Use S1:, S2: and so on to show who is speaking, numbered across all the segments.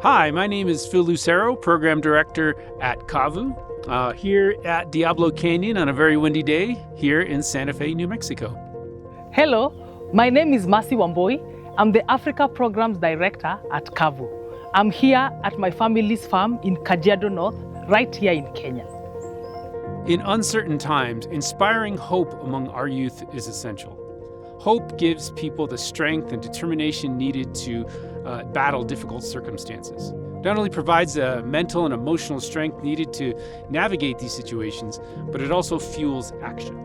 S1: Hi, my name is Phil Lucero, Program Director at CAVU, here at Diablo Canyon on a very windy day here in Santa Fe, New Mexico.
S2: Hello, my name is Mercy Wamboi. I'm the Africa Programs Director at CAVU. I'm here at my family's farm in Kajiado North, right here in Kenya.
S1: In uncertain times, inspiring hope among our youth is essential. Hope gives people the strength and determination needed to battle difficult circumstances. Not only provides the mental and emotional strength needed to navigate these situations, but it also fuels action.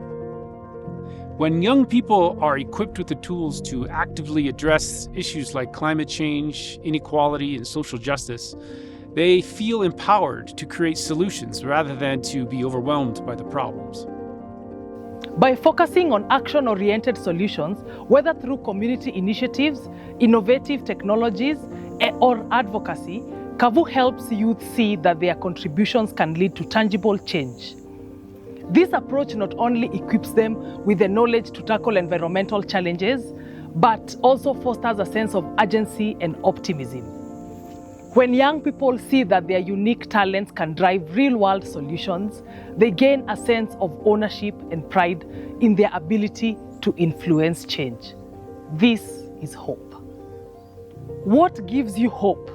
S1: When young people are equipped with the tools to actively address issues like climate change, inequality, and social justice, they feel empowered to create solutions rather than to be overwhelmed by the problems.
S2: By focusing on action-oriented solutions, whether through community initiatives, innovative technologies, or advocacy, CAVU helps youth see that their contributions can lead to tangible change. This approach not only equips them with the knowledge to tackle environmental challenges, but also fosters a sense of urgency and optimism. When young people see that their unique talents can drive real-world solutions, they gain a sense of ownership and pride in their ability to influence change. This is hope. What gives you hope?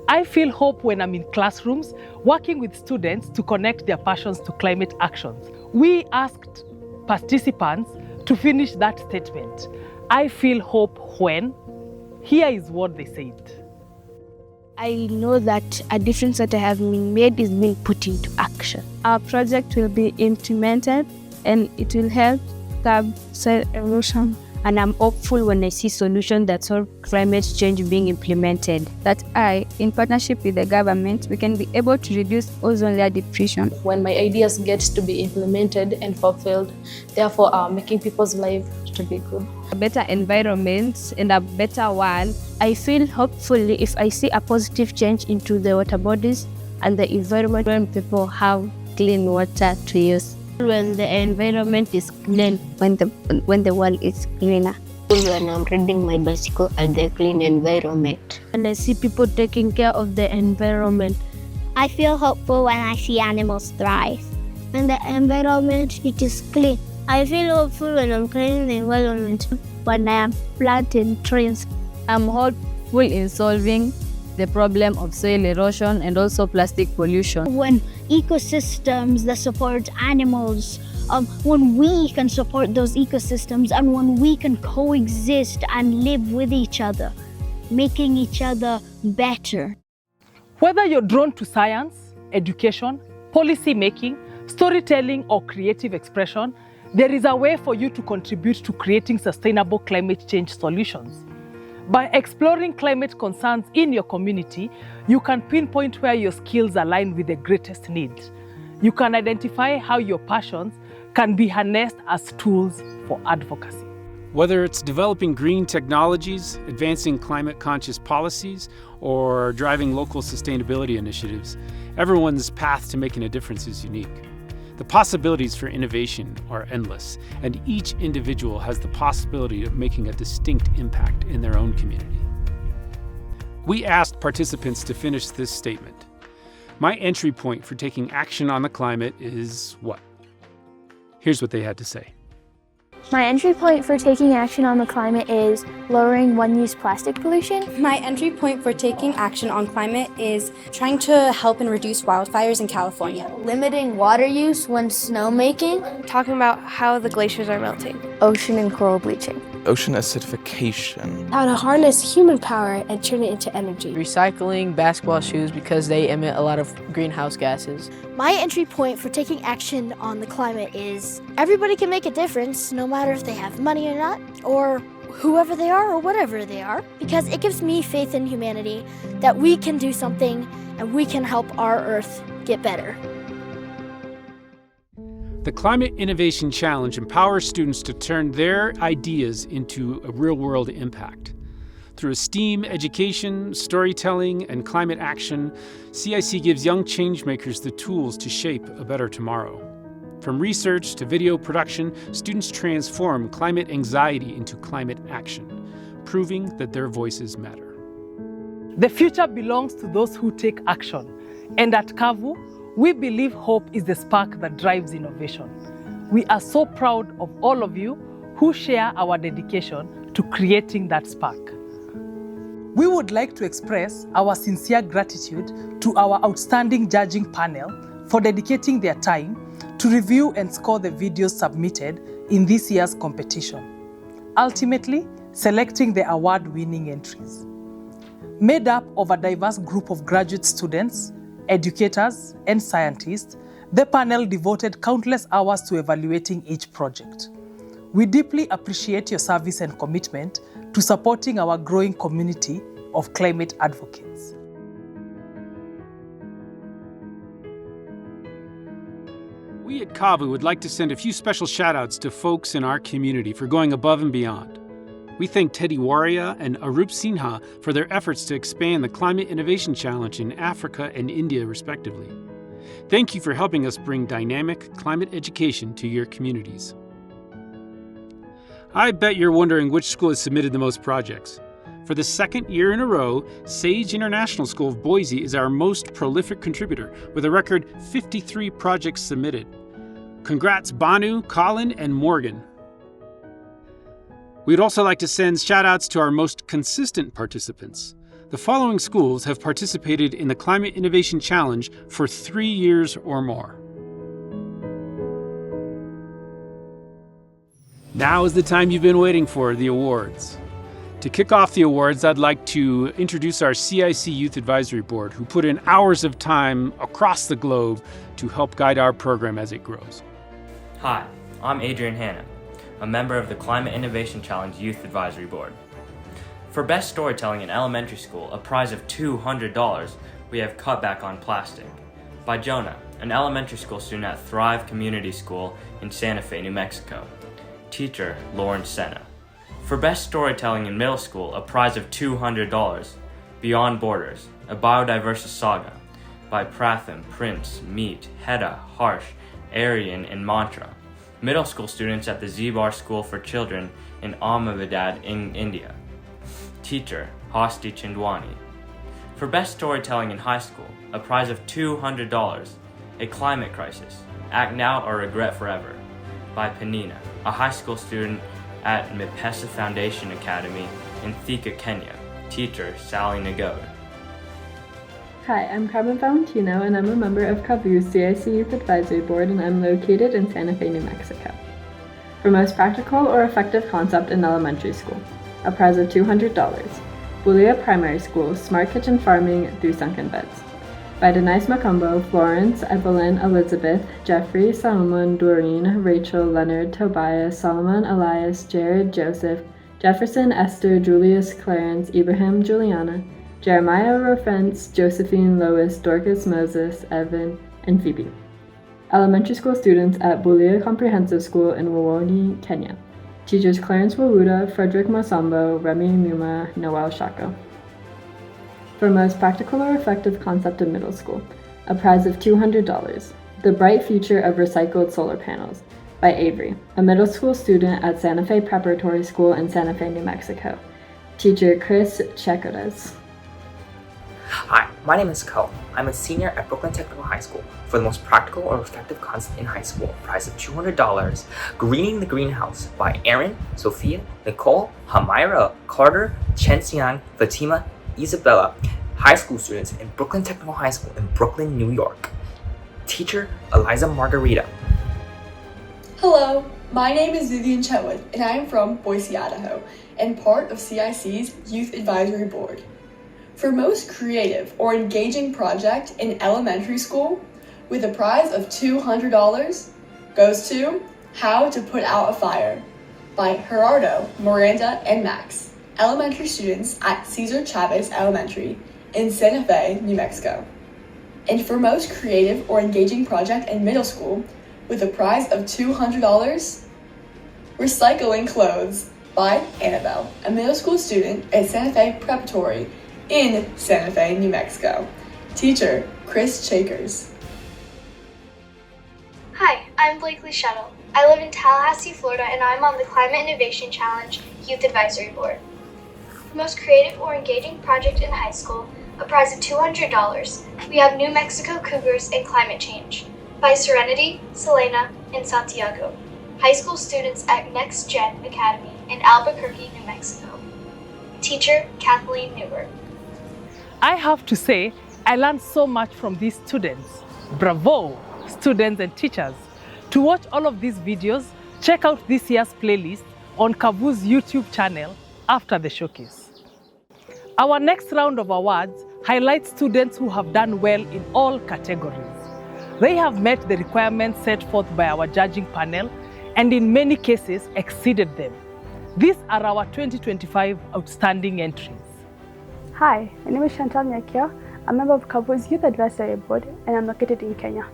S2: I feel hope when I'm in classrooms working with students to connect their passions to climate actions. We asked participants to finish that statement. I feel hope when. Here is what they said.
S3: I know that a difference that I have been made is being put into action. Our project will be implemented and it will help curb soil erosion. And I'm hopeful when I see solutions that solve climate change being implemented. That in partnership with the government, we can be able to reduce ozone layer depletion.
S4: When my ideas get to be implemented and fulfilled, therefore making people's lives to be good.
S3: A better environment and a better world. I feel hopefully if I see a positive change into the water bodies and the environment when people have clean water to use. When the environment is clean, when the world is cleaner.
S5: When I'm riding my bicycle at the clean environment.
S3: And I see people taking care of the environment.
S6: I feel hopeful when I see animals thrive. When the environment it is clean.
S7: I feel hopeful when I'm cleaning the environment.
S3: When I am planting trees. I'm hopeful in solving the problem of soil erosion and also plastic pollution.
S6: When ecosystems that support animals, when we can support those ecosystems and when we can coexist and live with each other, making each other better.
S2: Whether you're drawn to science, education, policy making, storytelling, or creative expression, there is a way for you to contribute to creating sustainable climate change solutions. By exploring climate concerns in your community, you can pinpoint where your skills align with the greatest need. You can identify how your passions can be harnessed as tools for advocacy.
S1: Whether it's developing green technologies, advancing climate-conscious policies, or driving local sustainability initiatives, everyone's path to making a difference is unique. The possibilities for innovation are endless, and each individual has the possibility of making a distinct impact in their own community. We asked participants to finish this statement. My entry point for taking action on the climate is what? Here's what they had to say.
S7: My entry point for taking action on the climate is lowering one-use plastic pollution.
S8: My entry point for taking action on climate is trying to help and reduce wildfires in California.
S7: Limiting water use when snowmaking.
S9: Talking about how the glaciers are melting.
S7: Ocean and coral bleaching.
S10: Ocean acidification.
S4: How to harness human power and turn it into energy.
S11: Recycling basketball shoes because they emit a lot of greenhouse gases.
S12: My entry point for taking action on the climate is everybody can make a difference, no matter if they have money or not, or whoever they are or whatever they are, because it gives me faith in humanity that we can do something and we can help our Earth get better.
S1: The Climate Innovation Challenge empowers students to turn their ideas into a real-world impact. Through STEAM education, storytelling, and climate action, CIC gives young changemakers the tools to shape a better tomorrow. From research to video production, students transform climate anxiety into climate action, proving that their voices matter.
S2: The future belongs to those who take action. And at Kavu, we believe hope is the spark that drives innovation. We are so proud of all of you who share our dedication to creating that spark. We would like to express our sincere gratitude to our outstanding judging panel for dedicating their time to review and score the videos submitted in this year's competition, ultimately selecting the award-winning entries. Made up of a diverse group of graduate students, educators, and scientists, the panel devoted countless hours to evaluating each project. We deeply appreciate your service and commitment to supporting our growing community of climate advocates.
S1: We at Kavu would like to send a few special shout-outs to folks in our community for going above and beyond. We thank Teddy Waria and Arup Sinha for their efforts to expand the Climate Innovation Challenge in Africa and India, respectively. Thank you for helping us bring dynamic climate education to your communities. I bet you're wondering which school has submitted the most projects. For the second year in a row, Sage International School of Boise is our most prolific contributor, with a record 53 projects submitted. Congrats, Banu, Colin, and Morgan. We'd also like to send shout-outs to our most consistent participants. The following schools have participated in the Climate Innovation Challenge for 3 years or more. Now is the time you've been waiting for, the awards. To kick off the awards, I'd like to introduce our CIC Youth Advisory Board, who put in hours of time across the globe to help guide our program as it grows.
S13: Hi, I'm Adrian Hanna, a member of the Climate Innovation Challenge Youth Advisory Board. For Best Storytelling in Elementary School, a prize of $200, we have Cut Back on Plastic by Jonah, an elementary school student at Thrive Community School in Santa Fe, New Mexico. Teacher, Lauren Senna. For Best Storytelling in Middle School, a prize of $200, Beyond Borders, a Biodiversity Saga by Pratham, Prince, Meet, Hedda, Harsh, Aryan, and Mantra. Middle school students at the Z-Bar School for Children in Ahmedabad, in India. Teacher, Hasti Chindwani. For Best Storytelling in High School, a prize of $200, A Climate Crisis, Act Now or Regret Forever, by Panina, a high school student at Mipesa Foundation Academy in Thika, Kenya. Teacher, Sally Nagode.
S14: Hi, I'm Carmen Valentino, and I'm a member of Kavu's CIC Youth Advisory Board, and I'm located in Santa Fe, New Mexico. For Most Practical or Effective Concept in Elementary School, a prize of $200, Bulia Primary School, Smart Kitchen Farming Through Sunken Beds, by Denise Macumbo, Florence, Evelyn, Elizabeth, Jeffrey, Solomon, Doreen, Rachel, Leonard, Tobias, Solomon, Elias, Jared, Joseph, Jefferson, Esther, Julius, Clarence, Ibrahim, Juliana, Jeremiah, Rofence, Josephine, Lois, Dorcas, Moses, Evan, and Phoebe. Elementary school students at Bulia Comprehensive School in Wawoni, Kenya. Teachers Clarence Wawuda, Frederick Masambo, Remy Muma, Noel Shako. For Most Practical or Effective Concept in Middle School, a prize of $200, The Bright Future of Recycled Solar Panels, by Avery, a middle school student at Santa Fe Preparatory School in Santa Fe, New Mexico. Teacher Chris Checodes.
S15: Hi, my name is Ko. I'm a senior at Brooklyn Technical High School. For the Most Practical or Effective Concept in High School, prize of $200, Greening the Greenhouse by Aaron, Sophia, Nicole, Hamira, Carter, Chen Xiang, Fatima, Isabella, high school students in Brooklyn Technical High School in Brooklyn, New York. Teacher Eliza Margarita.
S16: Hello, my name is Vivian Chetwood, and I am from Boise, Idaho, and part of CIC's Youth Advisory Board. For Most Creative or Engaging Project in Elementary School, with a prize of $200, goes to How to Put Out a Fire by Gerardo, Miranda, and Max, elementary students at Cesar Chavez Elementary in Santa Fe, New Mexico. And for Most Creative or Engaging Project in Middle School, with a prize of $200, Recycling Clothes by Annabelle, a middle school student at Santa Fe Preparatory in Santa Fe, New Mexico. Teacher, Chris Chakers.
S17: Hi, I'm Blakely Shuttle. I live in Tallahassee, Florida, and I'm on the Climate Innovation Challenge Youth Advisory Board. For most creative or engaging project in high school, a prize of $200, we have New Mexico Cougars and Climate Change by Serenity, Selena, and Santiago, high school students at Next Gen Academy in Albuquerque, New Mexico. Teacher, Kathleen Newberg.
S2: I have to say, I learned so much from these students. Bravo, students and teachers. To watch all of these videos, check out this year's playlist on Kavu's YouTube channel after the showcase. Our next round of awards highlights students who have done well in all categories. They have met the requirements set forth by our judging panel and in many cases exceeded them. These are our 2025 outstanding entries.
S18: Hi, my name is Chantal Nyakio. I'm a member of Kavu's Youth Advisory Board and I'm located in Kenya.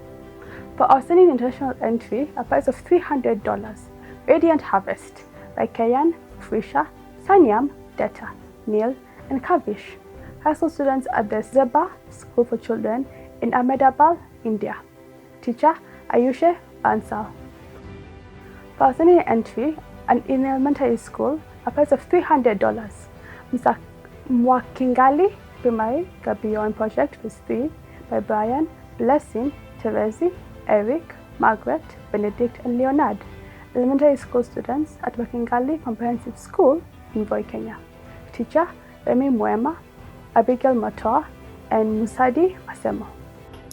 S18: For outstanding international entry, a prize of $300, Radiant Harvest by Kayan, Frisha, Sanyam, Deta, Neil, and Kavish, high school students at the Zeba School for Children in Ahmedabad, India. Teacher, Ayusha Bansal. For outstanding entry, and in elementary school, a prize of $300, Mr. Mwakingali Primary Gabion Project Phase 3 by Brian, Blessing, Teresi, Eric, Margaret, Benedict, and Leonard, elementary school students at Wakingali Comprehensive School in Voi, Kenya. Teacher, Remy Mwema, Abigail Matoa, and Musadi Masemo.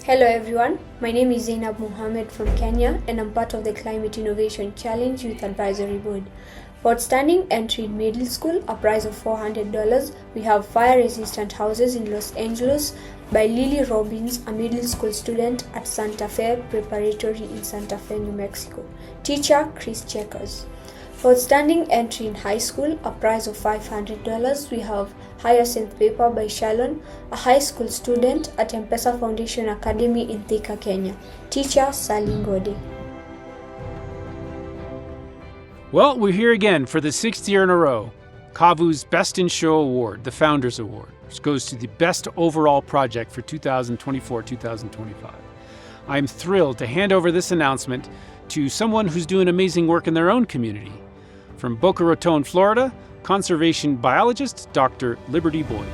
S19: Hello everyone, my name is Zainab Mohammed from Kenya and I'm part of the Climate Innovation Challenge Youth Advisory Board. For outstanding entry in middle school, a prize of $400, we have Fire Resistant Houses in Los Angeles by Lily Robbins, a middle school student at Santa Fe Preparatory in Santa Fe, New Mexico. Teacher, Chris Checkers. For outstanding entry in high school, a prize of $500, we have Hyacinth Paper by Shalon, a high school student at M-Pesa Foundation Academy in Thika, Kenya. Teacher, Sally Ngode.
S1: Well, we're here again for the 6th year in a row. Kavu's Best in Show Award, the Founders Award, which goes to the best overall project for 2024-2025. I'm thrilled to hand over this announcement to someone who's doing amazing work in their own community. From Boca Raton, Florida, conservation biologist Dr. Liberty Boyd.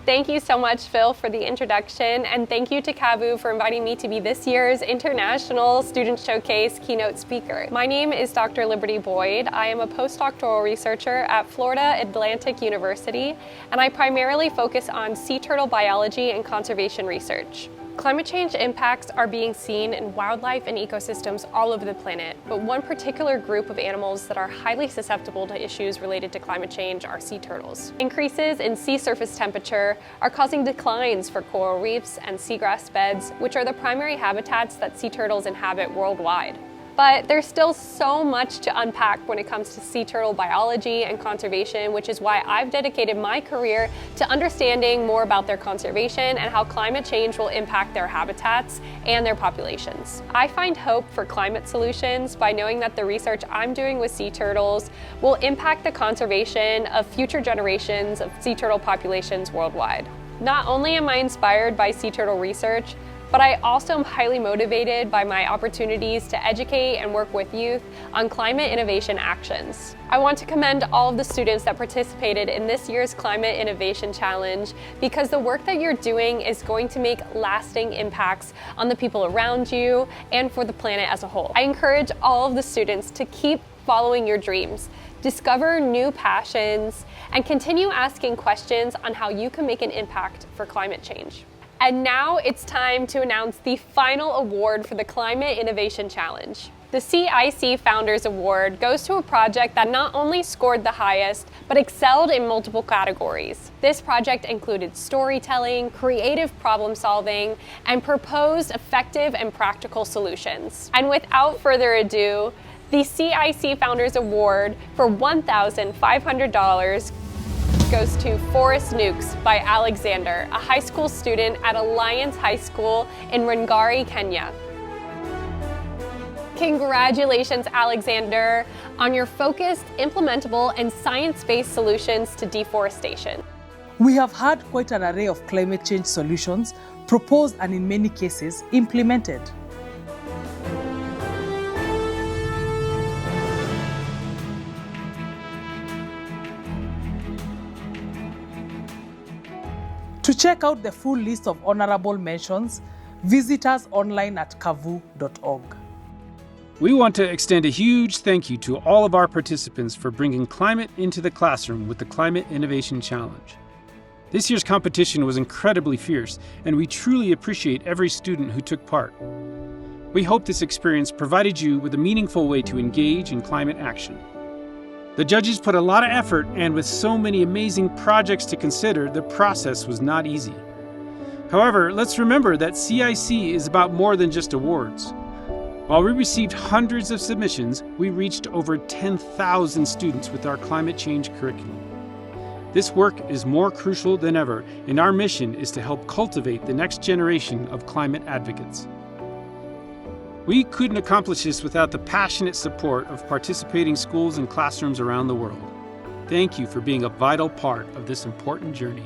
S20: Thank you so much, Phil, for the introduction, and thank you to Kavu for inviting me to be this year's International Student Showcase keynote speaker. My name is Dr. Liberty Boyd. I am a postdoctoral researcher at Florida Atlantic University, and I primarily focus on sea turtle biology and conservation research. Climate change impacts are being seen in wildlife and ecosystems all over the planet, but one particular group of animals that are highly susceptible to issues related to climate change are sea turtles. Increases in sea surface temperature are causing declines for coral reefs and seagrass beds, which are the primary habitats that sea turtles inhabit worldwide. But there's still so much to unpack when it comes to sea turtle biology and conservation, which is why I've dedicated my career to understanding more about their conservation and how climate change will impact their habitats and their populations. I find hope for climate solutions by knowing that the research I'm doing with sea turtles will impact the conservation of future generations of sea turtle populations worldwide. Not only am I inspired by sea turtle research, but I also am highly motivated by my opportunities to educate and work with youth on climate innovation actions. I want to commend all of the students that participated in this year's Climate Innovation Challenge because the work that you're doing is going to make lasting impacts on the people around you and for the planet as a whole. I encourage all of the students to keep following your dreams, discover new passions, and continue asking questions on how you can make an impact for climate change. And now it's time to announce the final award for the Climate Innovation Challenge. The CIC Founders Award goes to a project that not only scored the highest, but excelled in multiple categories. This project included storytelling, creative problem solving, and proposed effective and practical solutions. And without further ado, the CIC Founders Award for $1,500 goes to Forest Nukes by Alexander, a high school student at Alliance High School in Rangari, Kenya. Congratulations, Alexander, on your focused, implementable, and science-based solutions to deforestation.
S2: We have had quite an array of climate change solutions proposed and in many cases implemented. To check out the full list of honorable mentions, visit us online at kavu.org.
S1: We want to extend a huge thank you to all of our participants for bringing climate into the classroom with the Climate Innovation Challenge. This year's competition was incredibly fierce, and we truly appreciate every student who took part. We hope this experience provided you with a meaningful way to engage in climate action. The judges put a lot of effort, and with so many amazing projects to consider, the process was not easy. However, let's remember that CIC is about more than just awards. While we received hundreds of submissions, we reached over 10,000 students with our climate change curriculum. This work is more crucial than ever, and our mission is to help cultivate the next generation of climate advocates. We couldn't accomplish this without the passionate support of participating schools and classrooms around the world. Thank you for being a vital part of this important journey.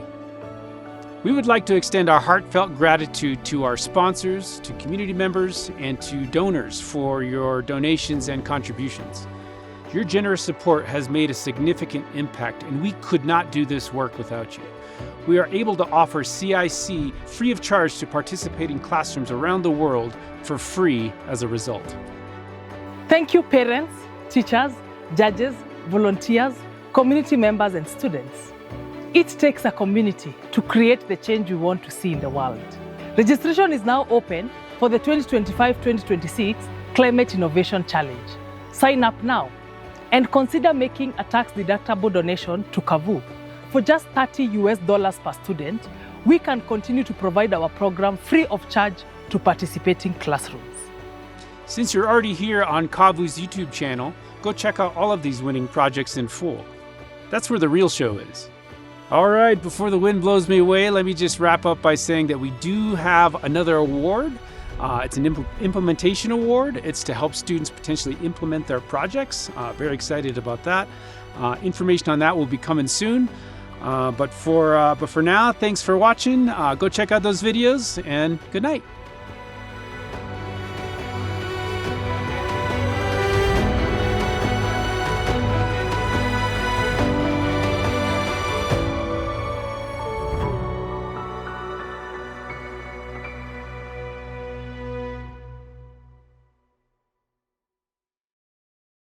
S1: We would like to extend our heartfelt gratitude to our sponsors, to community members, and to donors for your donations and contributions. Your generous support has made a significant impact, and we could not do this work without you. We are able to offer CIC free of charge to participating classrooms around the world for free as a result.
S2: Thank you, parents, teachers, judges, volunteers, community members, and students. It takes a community to create the change we want to see in the world. Registration is now open for the 2025-2026 Climate Innovation Challenge. Sign up now and consider making a tax-deductible donation to Kavu. For just $30 per student, we can continue to provide our program free of charge to participating classrooms.
S1: Since you're already here on Kavu's YouTube channel, go check out all of these winning projects in full. That's where the real show is. All right, before the wind blows me away, let me just wrap up by saying that we do have another award. It's an implementation award. It's to help students potentially implement their projects. Very excited about that. Information on that will be coming soon. But for now, thanks for watching. Go check out those videos, and good night.